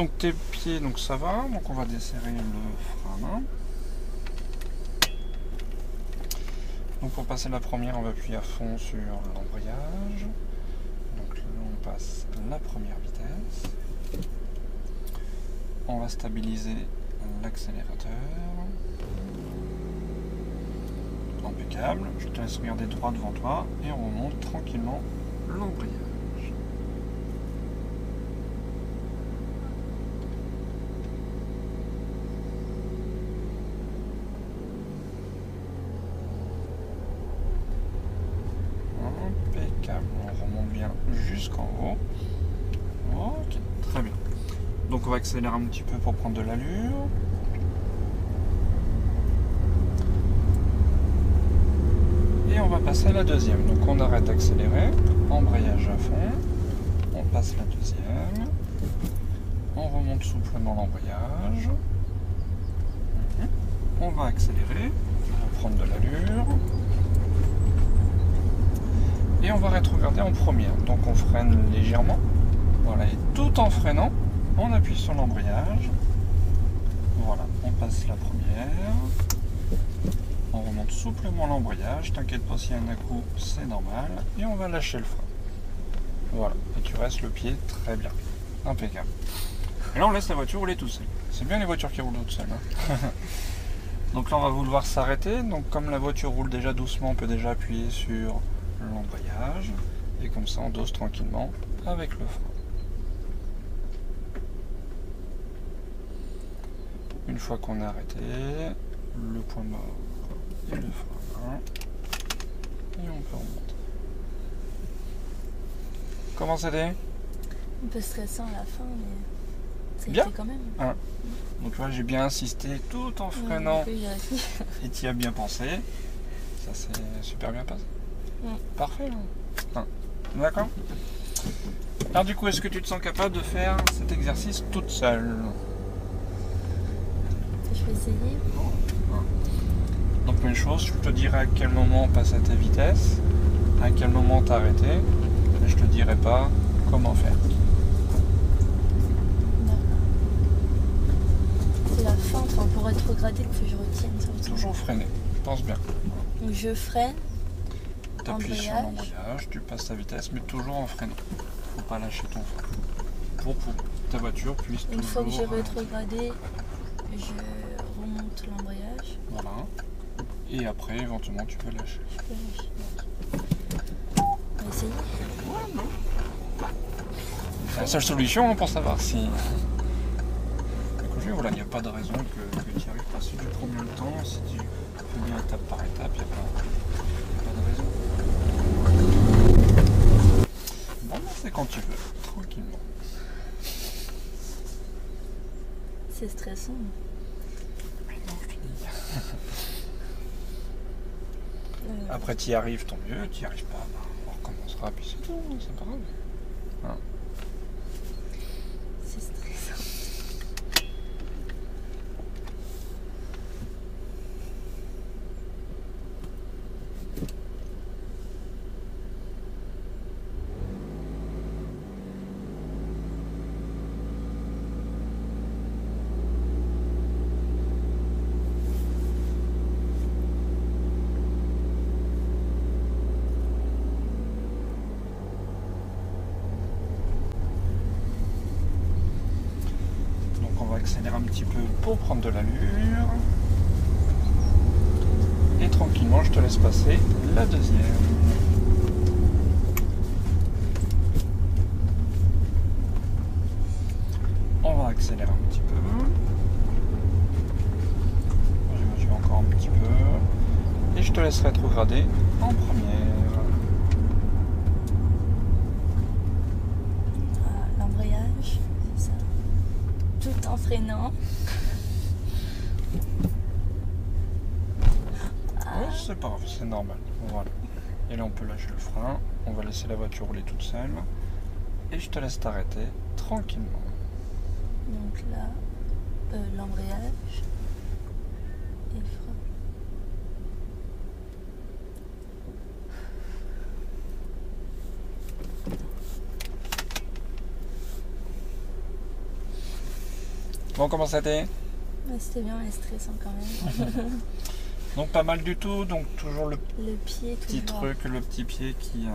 Donc tes pieds, donc ça va. Donc on va desserrer le frein. Donc pour passer la première, on va appuyer à fond sur l'embrayage. Donc là, on passe la première vitesse. On va stabiliser l'accélérateur. Impeccable. Je te laisse regarder droit devant toi et on remonte tranquillement l'embrayage. Impeccable. On remonte bien jusqu'en haut. Ok, très bien. Donc on va accélérer un petit peu pour prendre de l'allure. Et on va passer à la deuxième. Donc on arrête d'accélérer, embrayage à fond, on passe la deuxième, on remonte souplement l'embrayage, on va accélérer, on va prendre de l'allure, et on va rétrograder en première. Donc on freine légèrement, voilà, et tout en freinant, on appuie sur l'embrayage, voilà, on passe la première. On remonte souplement l'embrayage, t'inquiète pas s'il y a un à-coup, c'est normal. Et on va lâcher le frein. Voilà, et tu restes le pied très bien. Impeccable. Et là on laisse la voiture rouler toute seule. C'est bien les voitures qui roulent toutes seules. Hein. Donc là on va vouloir s'arrêter. Donc comme la voiture roule déjà doucement, on peut déjà appuyer sur l'embrayage. Et comme ça on dose tranquillement avec le frein. Une fois qu'on a arrêté, le point mort. Et le frein, et on peut remonter. Comment c'était? Un peu stressant à la fin, mais ça Bien. été quand même. Hein. Donc là j'ai bien insisté tout en freinant Oui, et tu y as bien pensé. Ça s'est super bien passé. Parfait. Hein. D'accord. Alors du coup, est-ce que tu te sens capable de faire cet exercice toute seule? Je vais essayer. Donc même chose, je te dirai à quel moment on passe à ta vitesse, à quel moment t'arrêter, mais je te dirai pas comment faire. D'accord. C'est la fin, enfin, pour rétrograder, il faut que je retienne ça. Toujours freiner, pense bien. Donc je freine, Tu appuies sur embrayage. l'embrayage, tu passes ta vitesse, mais toujours en freinant. Faut pas lâcher ton frein. Pour que ta voiture puisse Une fois que j'ai toujours... rétrogradé, je remonte l'embrayage. Voilà. Et après, éventuellement, tu peux lâcher. Je peux lâcher. On va essayer. C'est la seule solution hein, pour savoir si... Voilà, il n'y a pas de raison que tu y arrives pas. Si tu prends bien le temps, si tu fais bien étape par étape, il n'y a pas de raison. Bon, c'est quand tu veux, tranquillement. C'est stressant. Mais non, je te dis. Après, tu y arrives, tant mieux. Tu n'y arrives pas, bah, on recommencera, puis c'est tout, c'est pas grave. Hein. C'est stressant. Accélère un petit peu pour prendre de l'allure et tranquillement je te laisse passer la deuxième. On va accélérer un petit peu, je vais encore un petit peu et je te laisse rétrograder en première. L'embrayage, c'est ça. Tout en freinant. Oh, c'est pas grave, c'est normal. Voilà. Et là on peut lâcher le frein, on va laisser la voiture rouler toute seule et je te laisse t'arrêter tranquillement. Donc là, l'embrayage et le frein. Bon, comment ça t'est? Ouais, c'était bien, mais stressant quand même. Donc pas mal du tout, donc toujours le Le pied, petit toujours. truc, le petit pied qui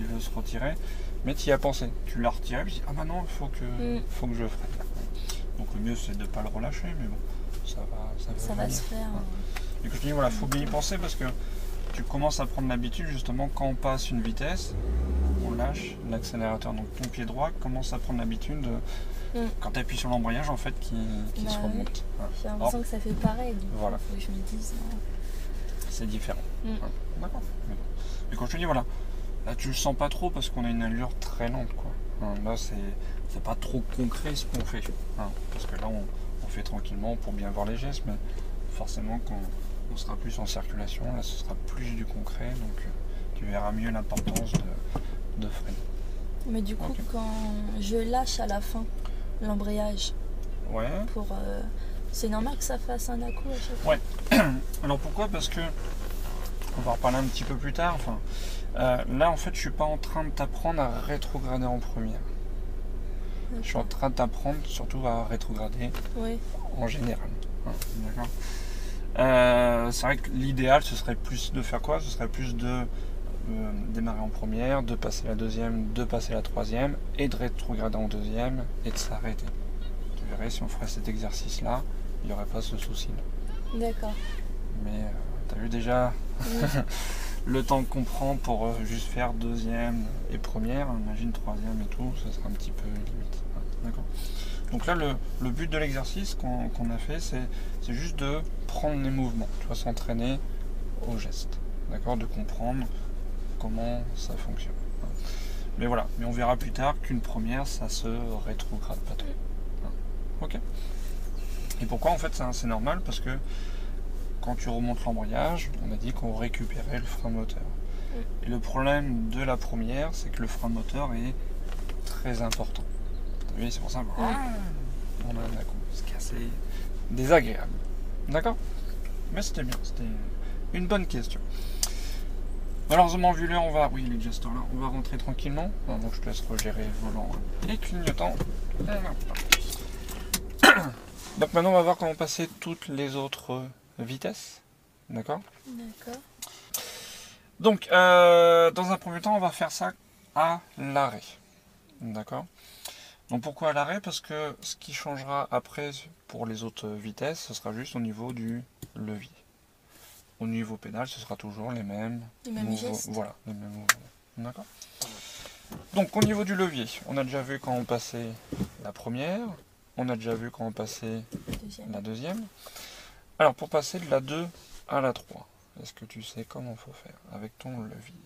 veut se retirer. Mais tu y as pensé, tu l'as retiré, puis tu dis, ah bah non, faut que je freine. Donc le mieux c'est de ne pas le relâcher, mais bon, Ça va venir. se faire. Et que je te dis, voilà, faut bien y penser parce que tu commences à prendre l'habitude justement quand on passe une vitesse, on lâche l'accélérateur. Donc ton pied droit commence à prendre l'habitude de, quand tu appuies sur l'embrayage en fait qui Bah se oui. remonte. Voilà. J'ai l'impression que ça fait pareil. Du coup, Voilà. faut que je me dise. C'est différent. Mm. Voilà. D'accord. Et quand je te dis voilà, là tu le sens pas trop parce qu'on a une allure très lente quoi. Là c'est pas trop concret ce qu'on fait. Parce que là on fait tranquillement pour bien voir les gestes, mais forcément quand on sera plus en circulation, là ce sera plus du concret, donc tu verras mieux l'importance de freiner. Mais du coup, Ok. quand je lâche à la fin l'embrayage, Ouais. pour, c'est normal que ça fasse un à-coup à chaque fois. Ouais. Alors pourquoi? Parce que on va en reparler un petit peu plus tard. Enfin, là en fait je suis pas en train de t'apprendre à rétrograder en première. Je suis en train de t'apprendre surtout à rétrograder Oui. en général. D'accord. C'est vrai que l'idéal ce serait plus de faire quoi? Ce serait plus de démarrer en première, de passer la deuxième, de passer la troisième et de rétrograder en deuxième et de s'arrêter. Tu verrais si on ferait cet exercice là, il n'y aurait pas ce souci là. D'accord. Mais t'as vu déjà le temps qu'on prend pour juste faire deuxième et première, imagine troisième et tout, ça sera un petit peu limite. D'accord. Donc là, le but de l'exercice qu'on a fait, c'est juste de prendre les mouvements, tu vois, s'entraîner au geste, d'accord, de comprendre comment ça fonctionne. Mais voilà, mais on verra plus tard qu'une première, ça se rétrograde pas trop. Ok. Et pourquoi en fait c'est normal? Parce que quand tu remontes l'embrayage, on a dit qu'on récupérait le frein moteur. Et le problème de la première, c'est que le frein moteur est très important. Oui, c'est pour ça qu'on a un coup, c'est assez désagréable. D'accord? Mais c'était bien, c'était une bonne question. Malheureusement, vu l'heure, oui, les gesteurs là, on va rentrer tranquillement. Donc je te laisse regérer volant et clignotant. Donc maintenant, on va voir comment passer toutes les autres vitesses. D'accord? D'accord. Donc, dans un premier temps, on va faire ça à l'arrêt. D'accord? Donc pourquoi à l'arrêt? Parce que ce qui changera après pour les autres vitesses, ce sera juste au niveau du levier. Au niveau pédale, ce sera toujours les mêmes gestes. Voilà, les mêmes mouvements. D'accord? Donc au niveau du levier, on a déjà vu quand on passait la première, on a déjà vu quand on passait la deuxième. Alors pour passer de la 2 à la 3, est-ce que tu sais comment il faut faire avec ton levier?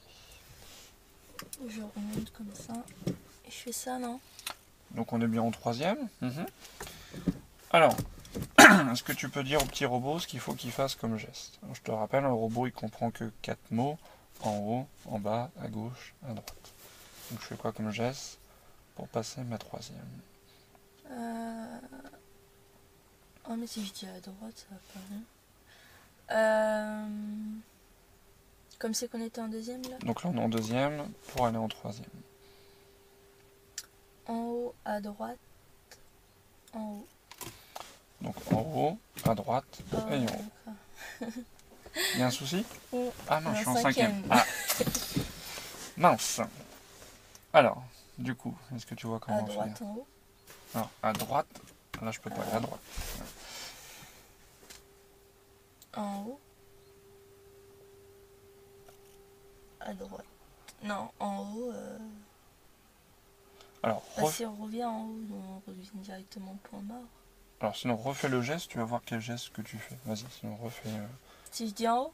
Je remonte comme ça. Et je fais ça, non? Donc on est bien en troisième. Alors, est-ce que tu peux dire au petit robot ce qu'il faut qu'il fasse comme geste? Alors, je te rappelle, un robot il comprend que 4 mots, en haut, en bas, à gauche, à droite. Donc je fais quoi comme geste pour passer ma troisième? Oh mais si je dis à droite, ça va pas rien. Comme c'est qu'on était en deuxième là? Donc là on est en deuxième pour aller en troisième. En haut, à droite, en haut. Donc en haut, à droite et en haut. Il y a un souci? Ah non, je suis en cinquième. Ah. Mince. Alors, du coup, est-ce que tu vois comment à droite, faire? en haut. Alors, à droite, là je peux pas aller à droite. En haut. À droite. Non, en haut. Alors, si on revient en haut, on revient directement au point mort. Alors, sinon, refais le geste, tu vas voir quel geste que tu fais. Vas-y, sinon, refais. Si je dis en haut?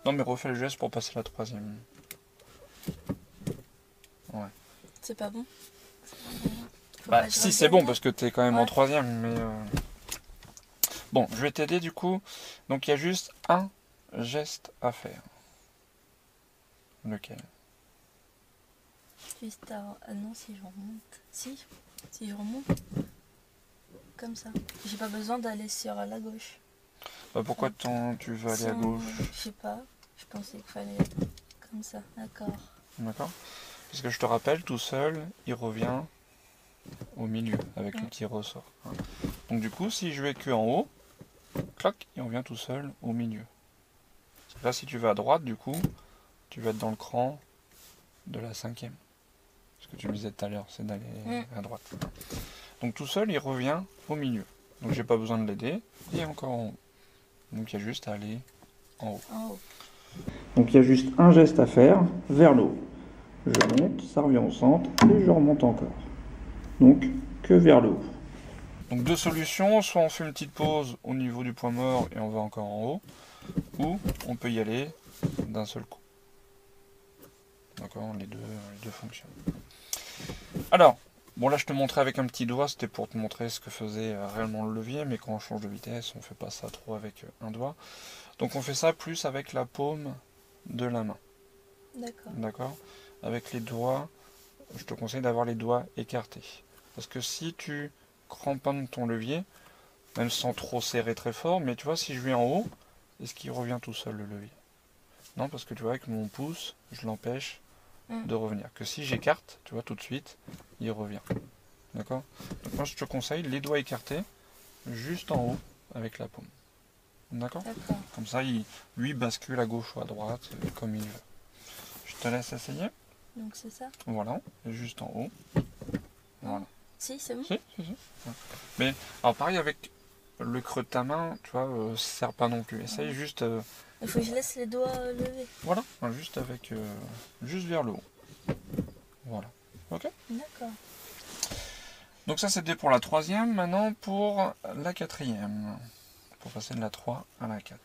Non, mais refais le geste pour passer la troisième. Ouais. C'est pas bon? Bah, si, c'est bon, parce que t'es quand même en troisième, mais. Bon, je vais t'aider du coup. Donc, il y a juste un geste à faire. Lequel? Juste à... Ah non, si je remonte. Si je remonte. Comme ça. J'ai pas besoin d'aller sur la gauche. Bah, pourquoi tu veux aller à gauche? Je sais pas. Je pensais qu'il fallait comme ça. D'accord. D'accord. Parce que je te rappelle, tout seul, il revient au milieu avec le petit ressort. Donc du coup, si je vais que en haut, clac, il revient tout seul au milieu. Là, si tu vas à droite, du coup, tu vas être dans le cran de la 5e. Ce que tu me disais tout à l'heure, c'est d'aller à droite. Donc tout seul, il revient au milieu. Donc j'ai pas besoin de l'aider. Et encore en haut. Donc il y a juste à aller en haut. Donc il y a juste un geste à faire, vers le haut. Je monte, ça revient au centre, et je remonte encore. Donc que vers le haut. Donc deux solutions, soit on fait une petite pause au niveau du point mort et on va encore en haut, ou on peut y aller d'un seul coup. D'accord, les deux fonctionnent. Alors, bon là je te montrais avec un petit doigt, c'était pour te montrer ce que faisait réellement le levier, mais quand on change de vitesse, on fait pas ça trop avec un doigt. Donc on fait ça plus avec la paume de la main. D'accord. D'accord. Avec les doigts, je te conseille d'avoir les doigts écartés. Parce que si tu cramponnes ton levier, même sans trop serrer très fort, mais tu vois, si je vais en haut, est-ce qu'il revient tout seul le levier? Non, parce que tu vois, avec mon pouce, je l'empêche de revenir. Que si j'écarte, tu vois, tout de suite, il revient. D'accord? Donc moi, je te conseille les doigts écartés, juste en haut, avec la paume. D'accord? Comme ça, lui bascule à gauche ou à droite, comme il veut. Je te laisse essayer. Donc c'est ça? Voilà, juste en haut. Voilà. Si, c'est bon? Si. Mais, alors pareil, avec le creux de ta main, tu vois, serre pas non plus. Essaye juste... Il faut que je laisse les doigts levés. Voilà, juste avec... juste vers le haut. Voilà. Ok? D'accord. Donc ça, c'était pour la 3e. Maintenant, pour la 4e. Pour passer de la 3 à la 4.